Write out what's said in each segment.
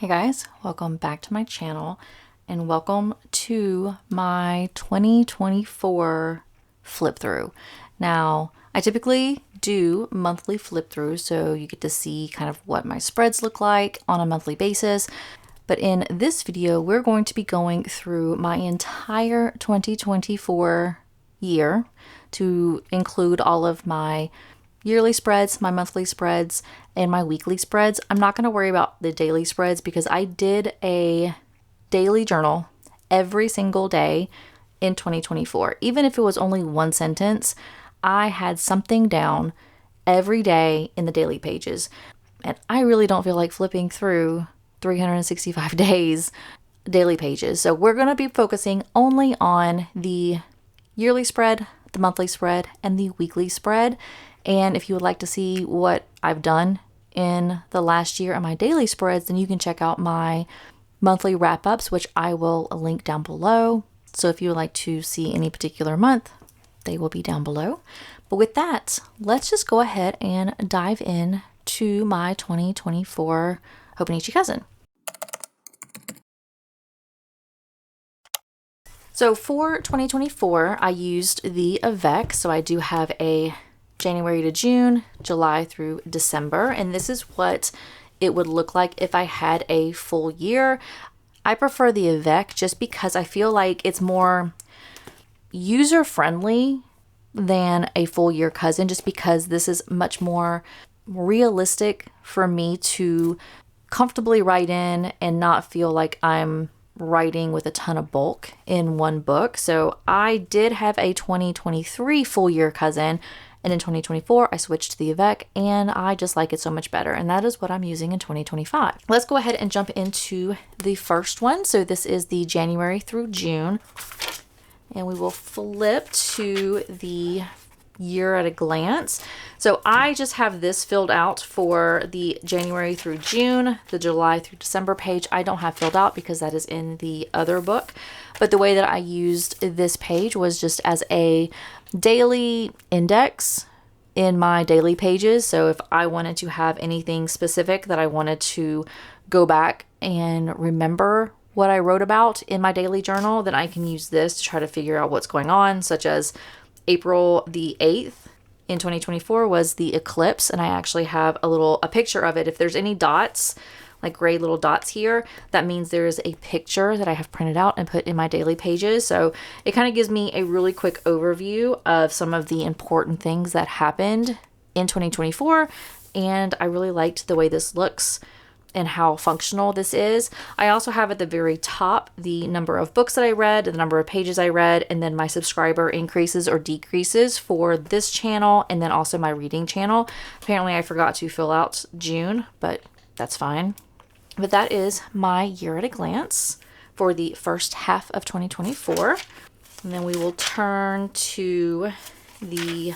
Hey guys, welcome back to my channel and welcome to my 2024 flip through. Now, I typically do monthly flip throughs, so you get to see kind of what my spreads look like on a monthly basis. But in this video, we're going to be going through my entire 2024 year to include all of my yearly spreads, my monthly spreads, and my weekly spreads. I'm not going to worry about the daily spreads because I did a daily journal every single day in 2024. Even if it was only one sentence, I had something down every day in the daily pages. And I really don't feel like flipping through 365 days daily pages. So we're going to be focusing only on the yearly spread, the monthly spread, and the weekly spread. And if you would like to see what I've done in the last year on my daily spreads, then you can check out my monthly wrap-ups, which I will link down below. So if you would like to see any particular month, they will be down below. But with that, let's just go ahead and dive in to my 2024 Hobonichi Cousin. So for 2024, I used the Avec. So I do have a January to June, July through December, and this is what it would look like if I had a full year. I prefer the Avec just because I feel like it's more user-friendly than a full year cousin, just because this is much more realistic for me to comfortably write in and not feel like I'm writing with a ton of bulk in one book. So I did have a 2023 full year cousin, and in 2024, I switched to the Avec, and I just like it so much better. And that is what I'm using in 2025. Let's go ahead and jump into the first one. So this is the January through June. And we will flip to the year at a glance. So I just have this filled out for the January through June, the July through December page. I don't have filled out because that is in the other book. But the way that I used this page was just as a daily index in my daily pages. So if I wanted to have anything specific that I wanted to go back and remember what I wrote about in my daily journal, then I can use this to try to figure out what's going on, such as April the 8th in 2024 was the eclipse, and I actually have a picture of it. If there's any dots, like gray little dots here, that means there is a picture that I have printed out and put in my daily pages. So it kind of gives me a really quick overview of some of the important things that happened in 2024, and I really liked the way this looks and how functional this is. I also have at the very top the number of books that I read, the number of pages I read, and then my subscriber increases or decreases for this channel, and then also my reading channel. Apparently I forgot to fill out June, but that's fine. But that is my year at a glance for the first half of 2024. And then we will turn to the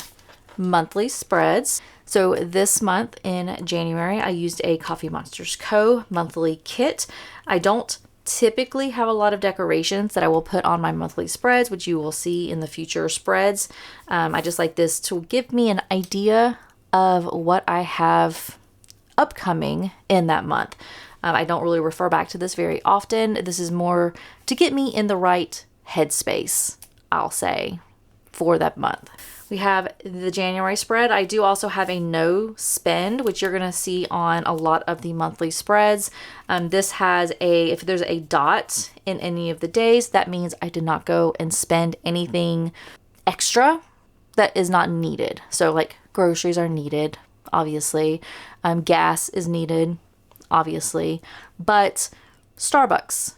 monthly spreads. So this month in January, I used a Coffee Monsters Co. monthly kit. I don't typically have a lot of decorations that I will put on my monthly spreads, which you will see in the future spreads. I just like this to give me an idea of what I have upcoming in that month. I don't really refer back to this very often. This is more to get me in the right headspace, I'll say, for that month. We have the January spread. I do also have a no spend, which you're going to see on a lot of the monthly spreads. This has if there's a dot in any of the days, that means I did not go and spend anything extra that is not needed. So like groceries are needed, obviously. Gas is needed, obviously. But Starbucks,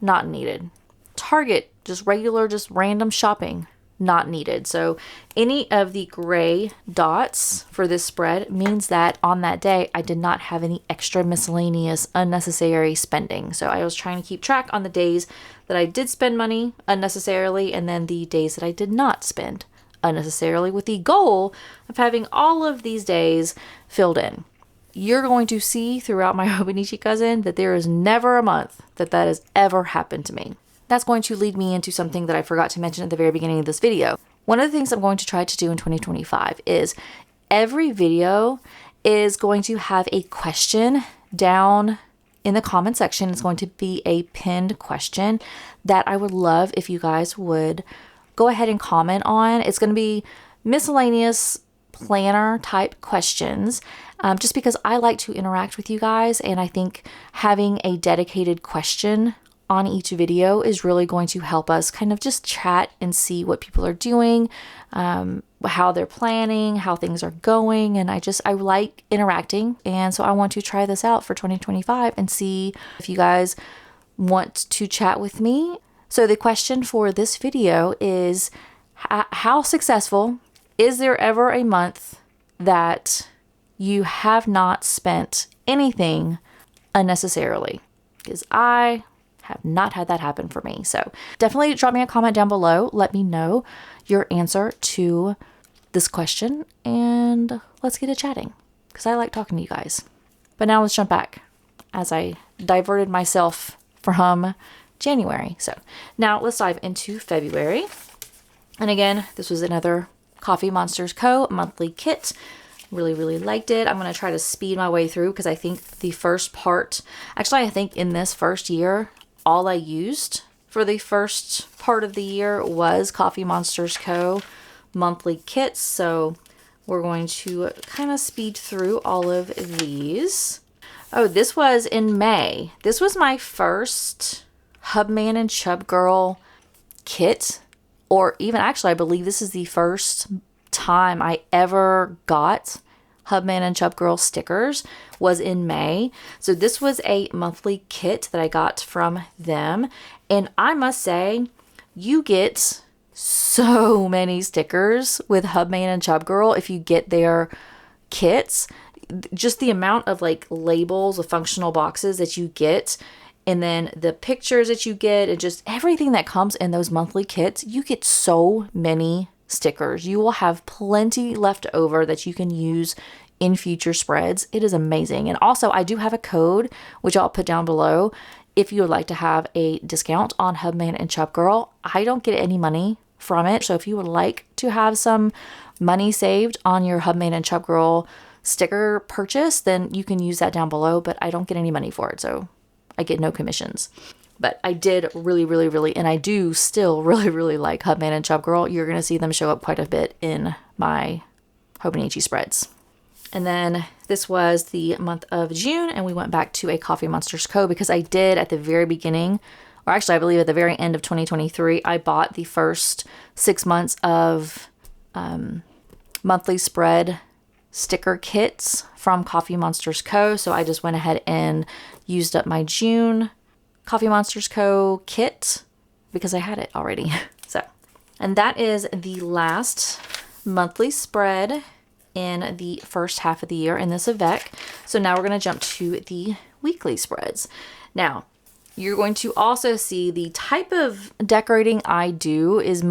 not needed. Target, just random shopping, not needed. So any of the gray dots for this spread means that on that day, I did not have any extra miscellaneous unnecessary spending. So I was trying to keep track on the days that I did spend money unnecessarily, and then the days that I did not spend unnecessarily, with the goal of having all of these days filled in. You're going to see throughout my Hobonichi Cousin that there is never a month that has ever happened to me. That's going to lead me into something that I forgot to mention at the very beginning of this video. One of the things I'm going to try to do in 2025 is every video is going to have a question down in the comment section is going to be a pinned question that I would love if you guys would go ahead and comment on. It's going to be miscellaneous planner type questions, just because I like to interact with you guys, and I think having a dedicated question on each video is really going to help us kind of just chat and see what people are doing, how they're planning, how things are going. And I like interacting. And so I want to try this out for 2025 and see if you guys want to chat with me. So the question for this video is, how successful is there ever a month that you have not spent anything unnecessarily? Because I have not had that happen for me. So definitely drop me a comment down below. Let me know your answer to this question, and let's get to chatting, because I like talking to you guys. But now let's jump back as I diverted myself from January. So now let's dive into February. And again, this was another Coffee Monsters Co. monthly kit. Really, really liked it. I'm going to try to speed my way through, because I think the first part, actually, I think in this first year, all I used for the first part of the year was Coffee Monsters Co. monthly kits. So we're going to kind of speed through all of these. Oh, this was in May. This was my first Hubman and Chub Girl kit, or even actually, I believe this is the first time I ever got Hubman and Chub Girl stickers, was in May. So this was a monthly kit that I got from them. And I must say, you get so many stickers with Hubman and Chub Girl if you get their kits. Just the amount of like labels of functional boxes that you get, and then the pictures that you get, and just everything that comes in those monthly kits, you get so many stickers. You will have plenty left over that you can use in future spreads. It is amazing. And also, I do have a code, which I'll put down below, if you would like to have a discount on Hubman and Chub Girl. I don't get any money from it. So if you would like to have some money saved on your Hubman and Chub Girl sticker purchase, then you can use that down below, but I don't get any money for it. So I get no commissions. But I did really, and I do still really like Hubman and Chub Girl. You're going to see them show up quite a bit in my Hobonichi spreads. And then this was the month of June, and we went back to a Coffee Monsters Co. because I did at the very beginning, or actually I believe at the very end of 2023, I bought the first 6 months of monthly spread sticker kits from Coffee Monsters Co. So I just went ahead and used up my June Coffee Monsters Co. kit because I had it already. So, and that is the last monthly spread in the first half of the year in this Avec. So now we're going to jump to the weekly spreads. Now, you're going to also see the type of decorating I do is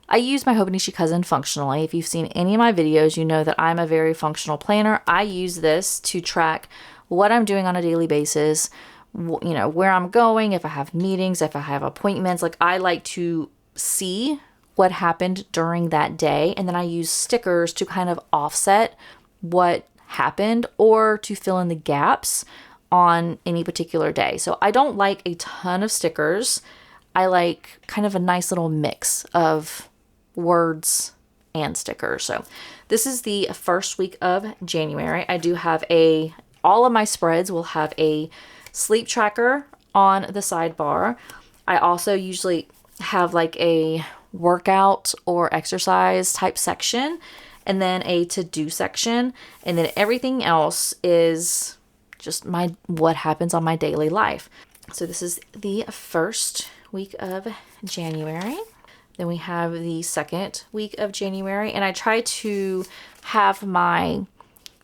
I use my Hobonichi Cousin functionally. If you've seen any of my videos, you know that I'm a very functional planner. I use this to track what I'm doing on a daily basis, you know, where I'm going, if I have meetings, if I have appointments. Like, I like to see what happened during that day, and then I use stickers to kind of offset what happened or to fill in the gaps on any particular day. So I don't like a ton of stickers. I like kind of a nice little mix of words and stickers. So this is the first week of January. I do have all of my spreads will have a sleep tracker on the sidebar. I also usually have like a workout or exercise type section, and then a to-do section, and then everything else is just what happens on my daily life. So this is the first week of January. Then we have the second week of January, and I try to have my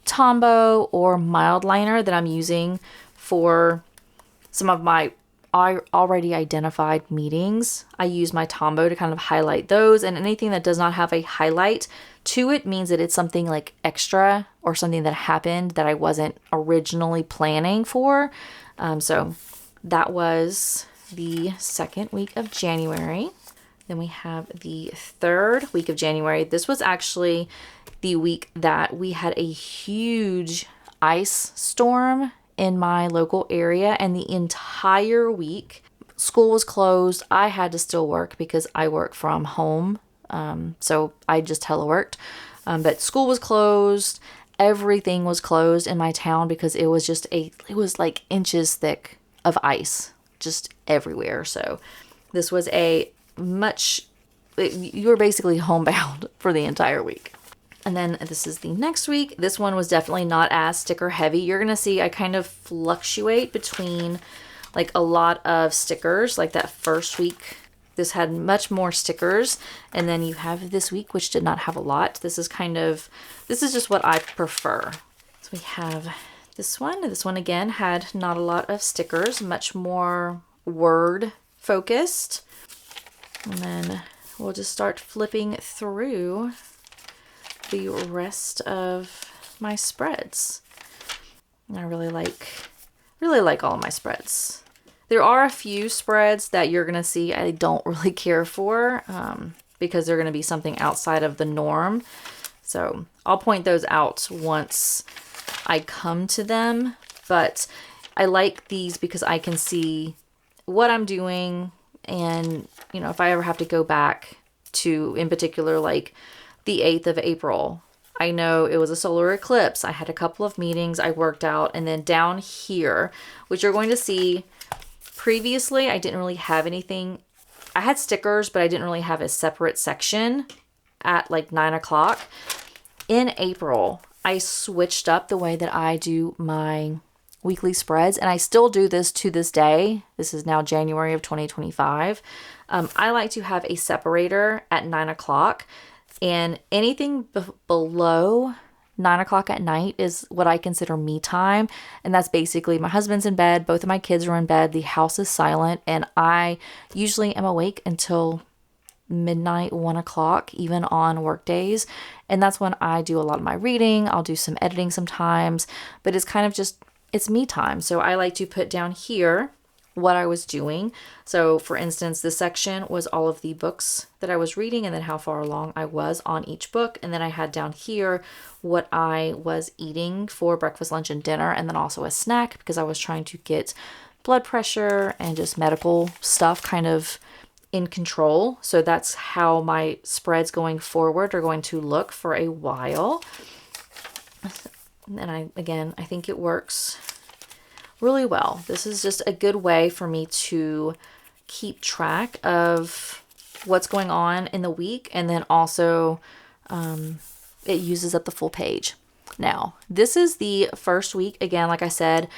Tombow or mild liner that I'm using for some of my already identified meetings. I use my Tombow to kind of highlight those, and anything that does not have a highlight to it means that it's something like extra or something that happened that I wasn't originally planning for. So that was the second week of January. Then we have the third week of January. This was actually the week that we had a huge ice storm in my local area, and the entire week school was closed. I had to still work because I work from home. So I just teleworked. But school was closed. Everything was closed in my town because it was it was like inches thick of ice just everywhere. So this was you were basically homebound for the entire week. And then this is the next week. This one was definitely not as sticker heavy. You're going to see I kind of fluctuate between like a lot of stickers. Like that first week, this had much more stickers. And then you have this week, which did not have a lot. This is just what I prefer. So we have this one. This one again had not a lot of stickers, much more word focused. And then we'll just start flipping through the rest of my spreads. I really like all of my spreads. There are a few spreads that you're gonna see I don't really care for because they're gonna be something outside of the norm. So I'll point those out once I come to them. But I like these because I can see what I'm doing, and if I ever have to go back to, in particular, like the 8th of April. I know it was a solar eclipse. I had a couple of meetings I worked out, and then down here, which you're going to see, previously I didn't really have anything. I had stickers, but I didn't really have a separate section at like 9 o'clock. In April, I switched up the way that I do my weekly spreads, and I still do this to this day. This is now January of 2025. I like to have a separator at 9 o'clock. And anything below 9 o'clock at night is what I consider me time. And that's basically my husband's in bed, both of my kids are in bed, the house is silent, and I usually am awake until midnight, 1 o'clock, even on work days. And that's when I do a lot of my reading. I'll do some editing sometimes, but it's kind of it's me time. So I like to put down here what I was doing. So for instance, this section was all of the books that I was reading and then how far along I was on each book. And then I had down here what I was eating for breakfast, lunch, and dinner, and then also a snack because I was trying to get blood pressure and just medical stuff kind of in control. So that's how my spreads going forward are going to look for a while. And I think it works really well. This is just a good way for me to keep track of what's going on in the week, and then also it uses up the full page. Now, this is the first week. Again, like I said,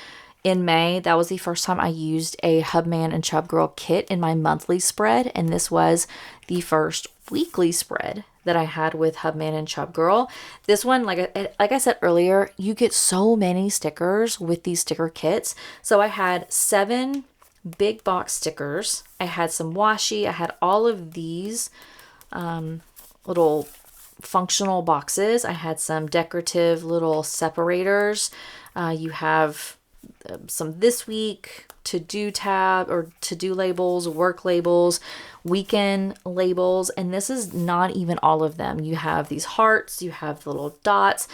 in May, that was the first time I used a Hubman and Chub Girl kit in my monthly spread, and this was the first weekly spread that I had with Hubman and Chub Girl. This one, like I said earlier, you get so many stickers with these sticker kits. So I had 7 big box stickers. I had some washi. I had all of these little functional boxes. I had some decorative little separators. You have some this week, to-do tab or to-do labels, work labels, weekend labels, and this is not even all of them. You have these hearts, you have little dots.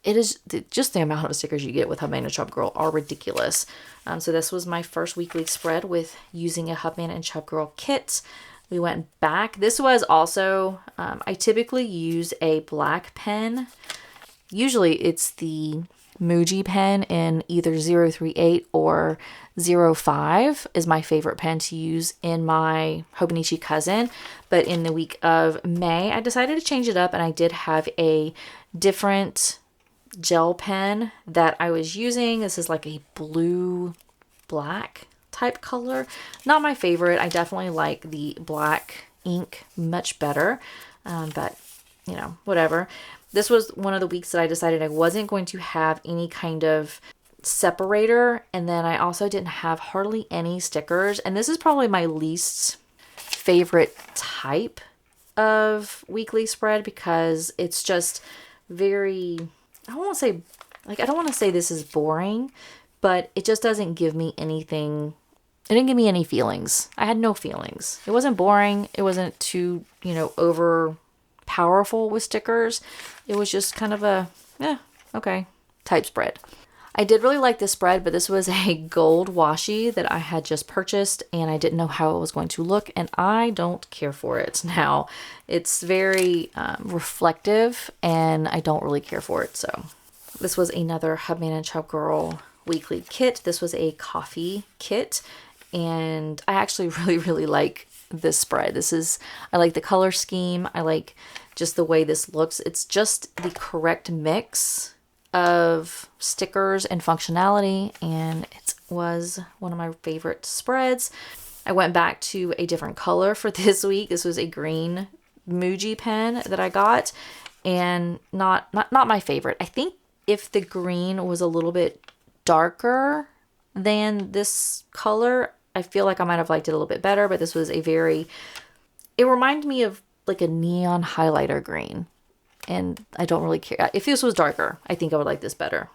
It is just the amount of stickers you get with Hubman and Chub Girl are ridiculous. So this was my first weekly spread with using a Hubman and Chub Girl kit. We went back. This was also, I typically use a black pen. Usually it's the Muji pen in either 038 or 05 is my favorite pen to use in my Hobonichi Cousin. But in the week of May, I decided to change it up, and I did have a different gel pen that I was using. This is like a blue black type color. Not my favorite. I definitely like the black ink much better, but whatever. This was one of the weeks that I decided I wasn't going to have any kind of separator, and then I also didn't have hardly any stickers, and this is probably my least favorite type of weekly spread because it's just very, I don't want to say this is boring, but it just doesn't give me anything. It didn't give me any feelings. I had no feelings. It wasn't boring. It wasn't too, over powerful with stickers. It was just kind of a, okay, type spread. I did really like this spread, but this was a gold washi that I had just purchased and I didn't know how it was going to look, and I don't care for it now. It's very reflective and I don't really care for it. So this was another Hubman and Chub Girl weekly kit. This was a coffee kit, and I actually really like this spread. I like the color scheme. I like just the way this looks. It's just the correct mix of stickers and functionality, and it was one of my favorite spreads. I went back to a different color for this week. This was a green Muji pen that I got, and not my favorite. I think if the green was a little bit darker than this color, I feel like I might have liked it a little bit better, but this was it reminded me of like a neon highlighter green, and I don't really care. If this was darker, I think I would like this better.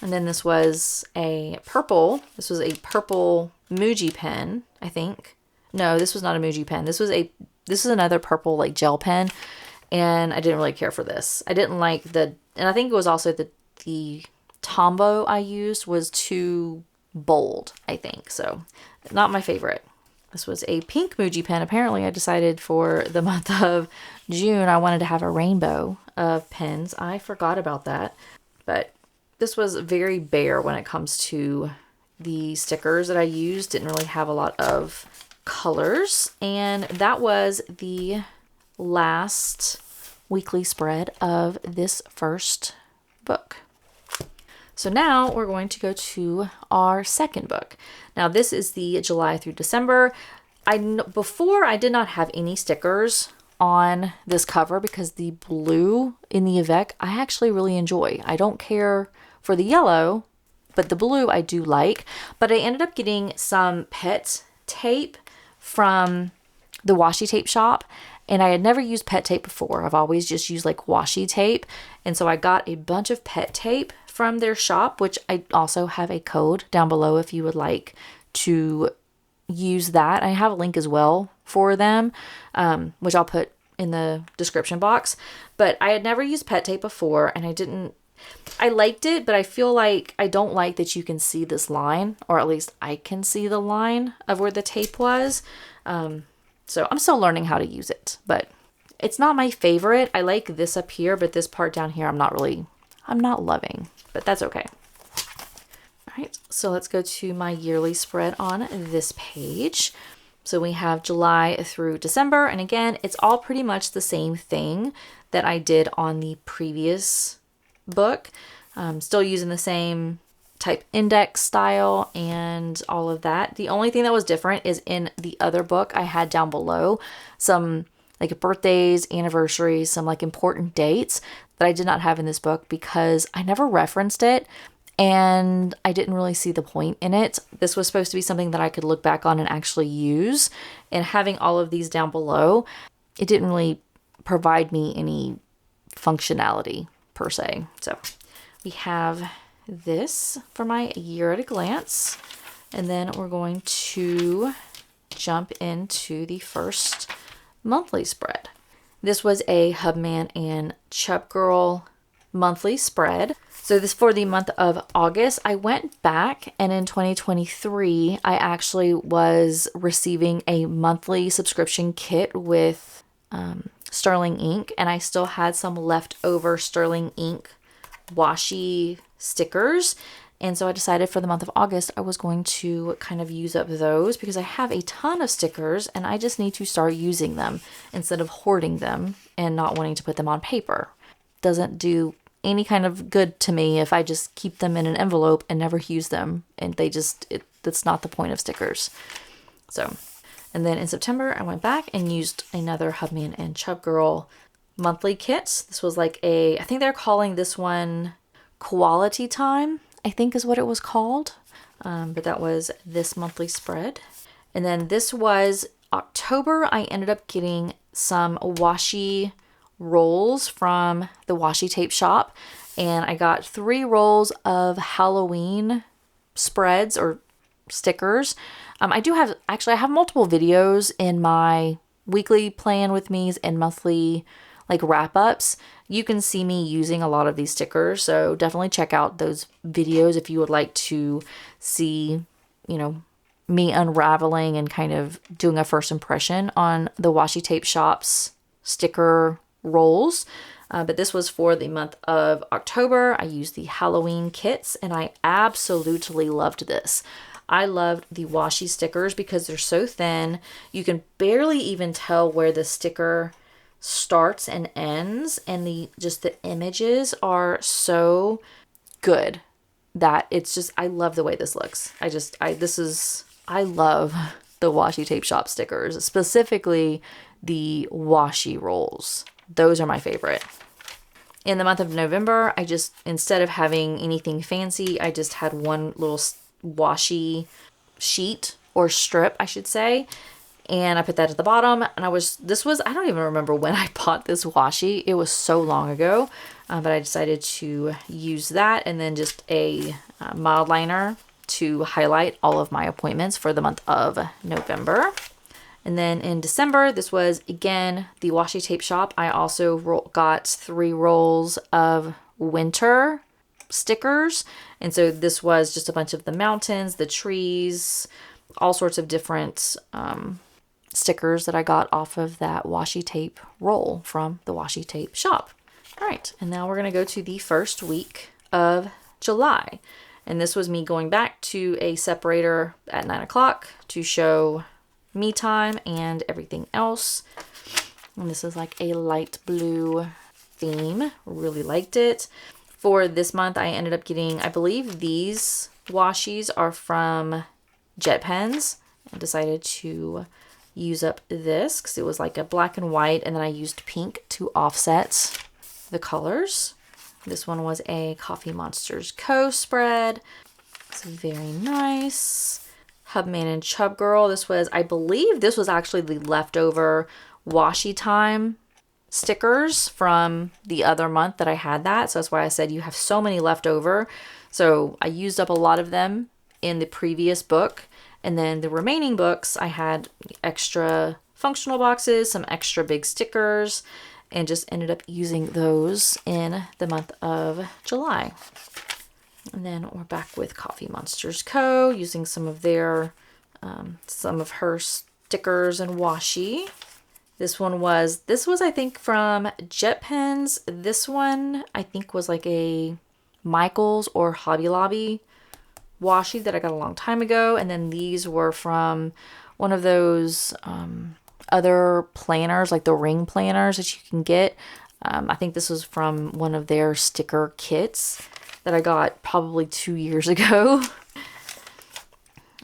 And then this was a purple. This was a purple Muji pen, I think. No, this was not a Muji pen. This is another purple like gel pen, and I didn't really care for this. I didn't like and I think it was also the Tombow I used was too bold, I think. So not my favorite. This was a pink Muji pen. Apparently I decided for the month of June I wanted to have a rainbow of pens. I forgot about that. But this was very bare when it comes to the stickers that I used. Didn't really have a lot of colors. And that was the last weekly spread of this first book. So now we're going to go to our second book. Now this is the July through December. Before I did not have any stickers on this cover because the blue in the Avec I actually really enjoy. I don't care for the yellow, but the blue I do like. But I ended up getting some pet tape from the washi tape shop, and I had never used pet tape before. I've always just used like washi tape, and so I got a bunch of pet tape from their shop, which I also have a code down below if you would like to use that. I have a link as well for them, which I'll put in the description box. But I had never used pet tape before, and I liked it, but I feel like I don't like that you can see this line, or at least I can see the line of where the tape was. So I'm still learning how to use it, but it's not my favorite. I like this up here, but this part down here I'm not loving, but that's okay. All right, so let's go to my yearly spread on this page. So we have July through December, and again, it's all pretty much the same thing that I did on the previous book. Still using the same type index style and all of that. The only thing that was different is in the other book I had down below some like birthdays, anniversaries, some like important dates that I did not have in this book because I never referenced it and I didn't really see the point in it. This was supposed to be something that I could look back on and actually use, and having all of these down below, it didn't really provide me any functionality per se. So we have this for my year at a glance, and then we're going to jump into the first monthly spread. This was a Hubman and Chub Girl monthly spread. So this for the month of August. I went back, and in 2023 I actually was receiving a monthly subscription kit with Sterling ink, and I still had some leftover Sterling ink washi stickers, and so I decided for the month of August I was going to kind of use up those because I have a ton of stickers and I just need to start using them instead of hoarding them and not wanting to put them on paper. Doesn't do any kind of good to me if I just keep them in an envelope and never use them, and that's not the point of stickers. So, and then in September I went back and used another Hubman and Chub Girl monthly kit. This was like I think they're calling this one Quality Time, I think is what it was called. But that was this monthly spread. And then this was October. I ended up getting some washi rolls from the washi tape shop, and I got 3 rolls of Halloween spreads or stickers. I have multiple videos in my weekly plan with me's and monthly like wrap ups, you can see me using a lot of these stickers. So definitely check out those videos if you would like to see, you know, me unraveling and kind of doing a first impression on the Washi Tape Shop's sticker rolls. But this was for the month of October. I used the Halloween kits and I absolutely loved this. I loved the washi stickers because they're so thin. You can barely even tell where the sticker starts and ends, and the images are so good that it's just, I love the way this looks. I love the Washi Tape Shop stickers, specifically the washi rolls. Those are my favorite. In the month of November, instead of having anything fancy, I just had one little washi sheet or strip, I should say. And I put that at the bottom. And I don't even remember when I bought this washi. It was so long ago. But I decided to use that and then just a mild liner to highlight all of my appointments for the month of November. And then in December, this was, again, the Washi Tape Shop. I also got 3 rolls of winter stickers. And so this was just a bunch of the mountains, the trees, all sorts of different stickers that I got off of that washi tape roll from the Washi Tape Shop. All right, and now we're going to go to the first week of July. And this was me going back to a separator at 9 o'clock to show me time and everything else. And this is like a light blue theme. Really liked it. For this month, I ended up getting, I believe these washis are from Jet Pens. I decided to use up this because it was like a black and white, and then I used pink to offset the colors. This one was a Coffee Monsters Co. spread. It's very nice. Hubman and Chub Girl. I believe this was actually the leftover washi time stickers from the other month that I had that. So that's why I said you have so many left over. So I used up a lot of them in the previous book. And then the remaining books, I had extra functional boxes, some extra big stickers, and just ended up using those in the month of July. And then we're back with Coffee Monsters Co. using some of her stickers and washi. This was I think from Jet Pens. This one I think was like a Michaels or Hobby Lobby washi that I got a long time ago. And then these were from one of those other planners, like the ring planners that you can get. I think this was from one of their sticker kits that I got probably 2 years ago.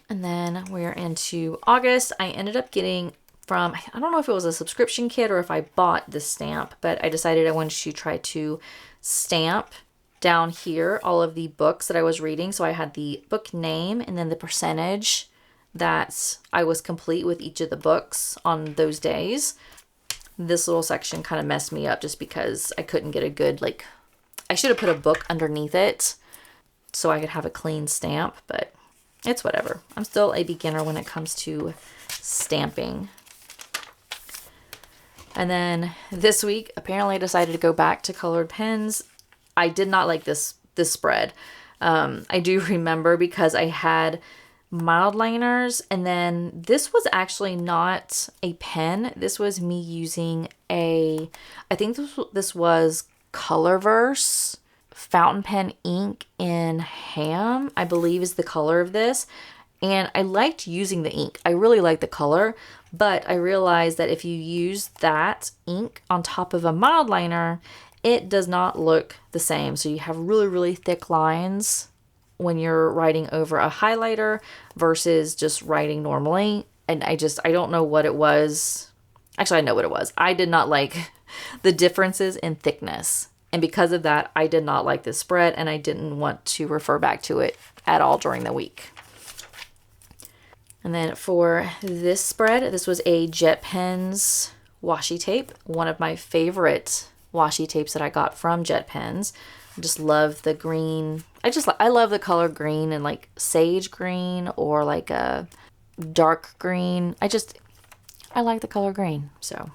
And then we're into August. I ended up getting from, I don't know if it was a subscription kit or if I bought the stamp, but I decided I wanted to try to stamp down here all of the books that I was reading. So I had the book name and then the percentage that I was complete with each of the books on those days. This little section kind of messed me up just because I couldn't get a good, I should have put a book underneath it so I could have a clean stamp, but it's whatever. I'm still a beginner when it comes to stamping. And then this week, apparently I decided to go back to colored pens. I did not like this spread. I do remember because I had mild liners, and then this was actually not a pen. This was me using I think this was Colorverse fountain pen ink in ham, I believe is the color of this. And I liked using the ink. I really liked the color, but I realized that if you use that ink on top of a mild liner, it does not look the same. So you have really, really thick lines when you're writing over a highlighter versus just writing normally. And I don't know what it was. Actually, I know what it was. I did not like the differences in thickness. And because of that, I did not like this spread, and I didn't want to refer back to it at all during the week. And then for this spread, this was a Jet Pens washi tape. One of my favorite washi tapes that I got from Jet Pens. I just love the green. I love the color green and like sage green or like a dark green. I like the color green. So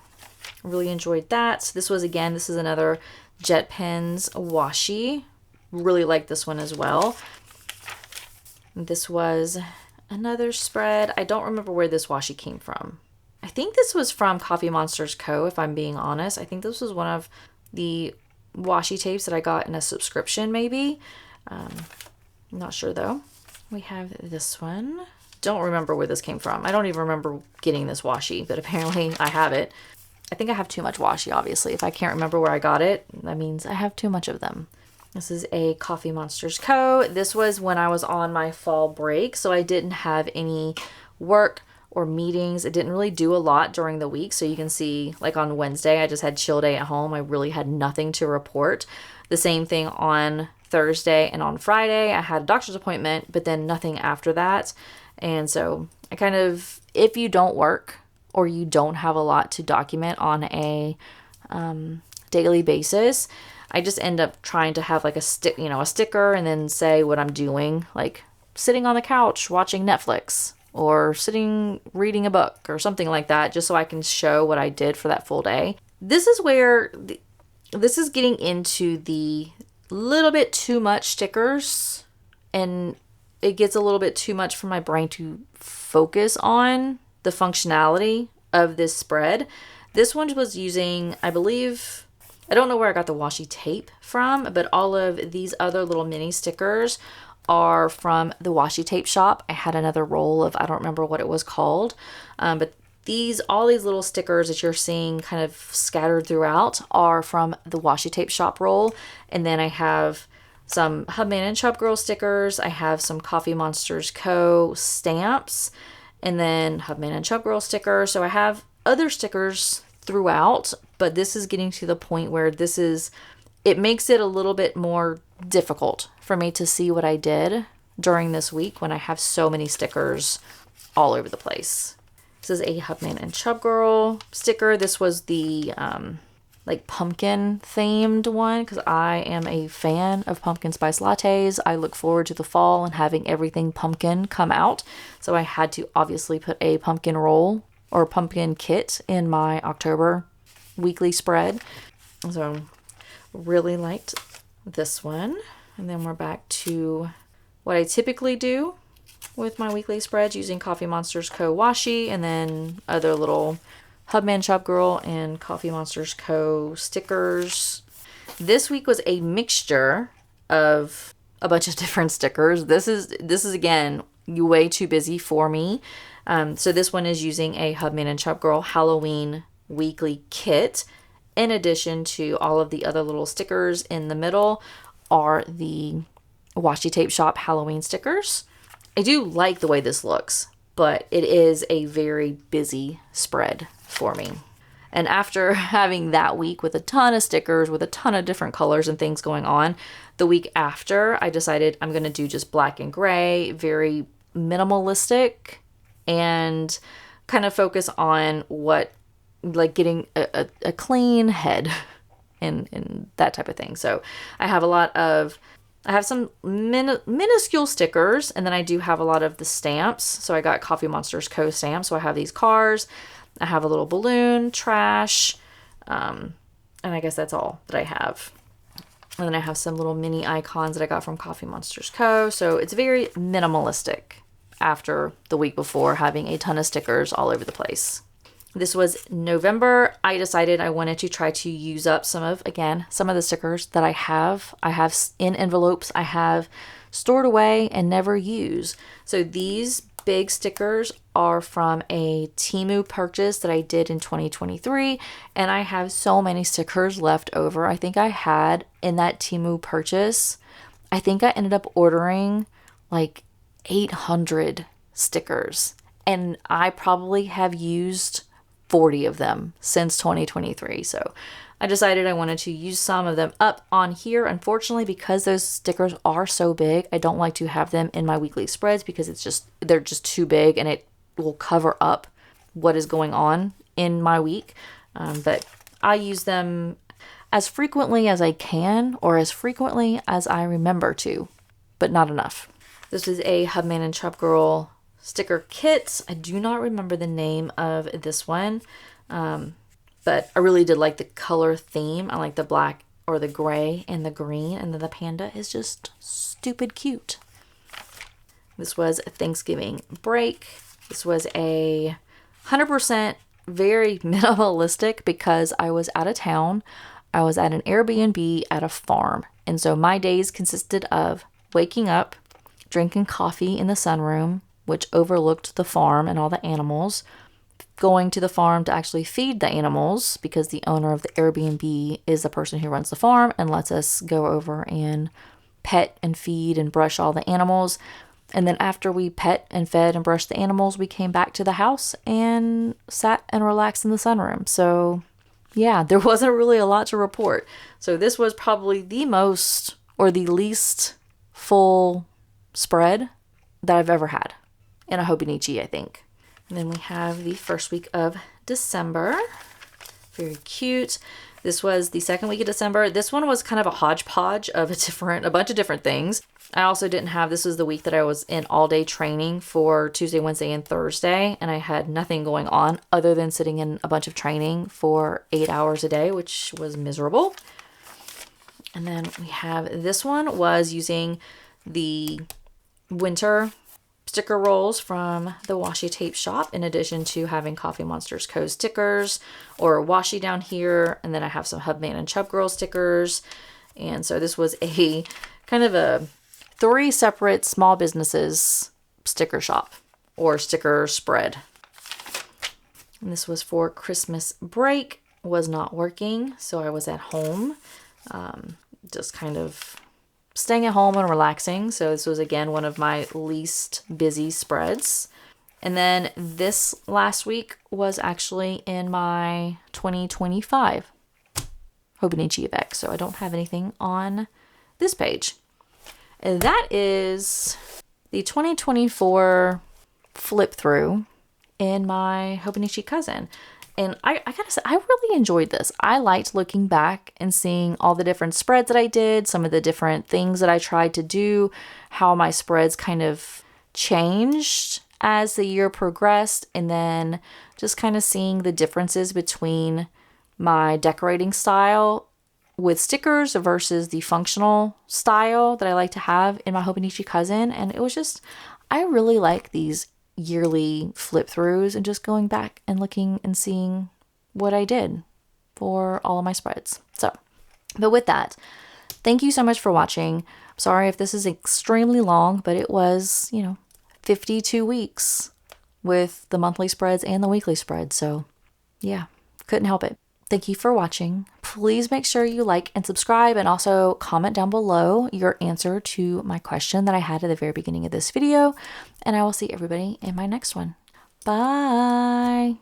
Really enjoyed that. This is another Jet Pens washi. Really like this one as well. This was another spread. I don't remember where this washi came from. I think this was from Coffee Monsters Co., if I'm being honest. I think this was one of the washi tapes that I got in a subscription, maybe. I'm not sure, though. We have this one. Don't remember where this came from. I don't even remember getting this washi, but apparently I have it. I think I have too much washi, obviously. If I can't remember where I got it, that means I have too much of them. This is a Coffee Monsters Co. This was when I was on my fall break, so I didn't have any work or meetings. It didn't really do a lot during the week. So you can see, like on Wednesday, I just had chill day at home. I really had nothing to report. The same thing on Thursday and on Friday. I had a doctor's appointment, but then nothing after that. And so I kind of, if you don't work or you don't have a lot to document on a daily basis, I just end up trying to have like a sticker and then say what I'm doing, like sitting on the couch watching Netflix or sitting reading a book or something like that, just so I can show what I did for that full day. This is where this is getting into the little bit too much stickers, and it gets a little bit too much for my brain to focus on the functionality of this spread. This one was using, I believe, I don't know where I got the washi tape from, but all of these other little mini stickers are from the washi tape shop. I had another roll of, I don't remember what it was called, but all these little stickers that you're seeing kind of scattered throughout are from the washi tape shop roll. And then I have some Hubman and Chub Girl stickers. I have some Coffee Monsters Co. stamps, and then Hubman and Chub Girl stickers. So I have other stickers throughout, but this is getting to the point where it makes it a little bit more difficult for me to see what I did during this week when I have so many stickers all over the place. This is a Hubman and Chub Girl sticker. This was the like pumpkin themed one because I am a fan of pumpkin spice lattes. I look forward to the fall and having everything pumpkin come out. So I had to obviously put a pumpkin roll or pumpkin kit in my October weekly spread. So really liked this one. And then we're back to what I typically do with my weekly spreads using Coffee Monsters Co. washi and then other little Hubman Chub Girl and Coffee Monsters Co. stickers. This week was a mixture of a bunch of different stickers. This is again way too busy for me. So this one is using a Hubman and Chub Girl Halloween weekly kit. In addition to all of the other little stickers in the middle are the washi tape shop Halloween stickers. I do like the way this looks, but it is a very busy spread for me. And after having that week with a ton of stickers, with a ton of different colors and things going on, the week after I decided I'm going to do just black and gray, very minimalistic, and kind of focus on getting a clean head and that type of thing. So I have some minuscule stickers, and then I do have a lot of the stamps. So I got Coffee Monsters Co. stamps. So I have these cars, I have a little balloon, trash, and I guess that's all that I have. And then I have some little mini icons that I got from Coffee Monsters Co. So it's very minimalistic after the week before having a ton of stickers all over the place. This was November. I decided I wanted to try to use up some of the stickers that I have. I have in envelopes I have stored away and never use. So these big stickers are from a Temu purchase that I did in 2023, and I have so many stickers left over. I think I had in that Temu purchase, I think I ended up ordering like 800 stickers, and I probably have used 40 of them since 2023. So I decided I wanted to use some of them up on here. Unfortunately, because those stickers are so big, I don't like to have them in my weekly spreads because they're just too big and it will cover up what is going on in my week. But I use them as frequently as I can or as frequently as I remember to, but not enough. This is a Hubman and Chub Girl sticker kit. I do not remember the name of this one, But I really did like the color theme. I like the black or the gray and the green. And then the panda is just stupid cute. This was a Thanksgiving break. This was a 100% very minimalistic because I was out of town. I was at an Airbnb at a farm. And so my days consisted of waking up, drinking coffee in the sunroom, which overlooked the farm and all the animals, going to the farm to actually feed the animals because the owner of the Airbnb is the person who runs the farm and lets us go over and pet and feed and brush all the animals. And then after we pet and fed and brushed the animals, we came back to the house and sat and relaxed in the sunroom. So yeah, there wasn't really a lot to report. So this was probably the most or the least full spread that I've ever had in a Hobonichi, I think. And then we have the first week of December. Very cute. This was the second week of December. This one was kind of a hodgepodge of a bunch of different things. I also didn't have, this was the week that I was in all day training for Tuesday, Wednesday, and Thursday. And I had nothing going on other than sitting in a bunch of training for 8 hours a day, which was miserable. And then we have, this one was using the winter sticker rolls from the washi tape shop, in addition to having Coffee Monsters Co. stickers or washi down here. And then I have some Hubman and Chub Girl stickers. And so this was a kind of a 3 separate small businesses sticker shop or sticker spread. And this was for Christmas break. Was not working, so I was at home, just kind of staying at home and relaxing. So this was again one of my least busy spreads. And then this last week was actually in my 2025 Hobonichi of X. So I don't have anything on this page. And that is the 2024 flip through in my Hobonichi cousin. And I gotta say, I really enjoyed this. I liked looking back and seeing all the different spreads that I did, some of the different things that I tried to do, how my spreads kind of changed as the year progressed, and then just kind of seeing the differences between my decorating style with stickers versus the functional style that I like to have in my Hobonichi cousin. And it was just, I really like these yearly flip throughs and just going back and looking and seeing what I did for all of my spreads. So, but with that, thank you so much for watching. Sorry if this is extremely long, but it was, 52 weeks with the monthly spreads and the weekly spreads. So yeah, couldn't help it. Thank you for watching. Please make sure you like and subscribe, and also comment down below your answer to my question that I had at the very beginning of this video. And I will see everybody in my next one. Bye.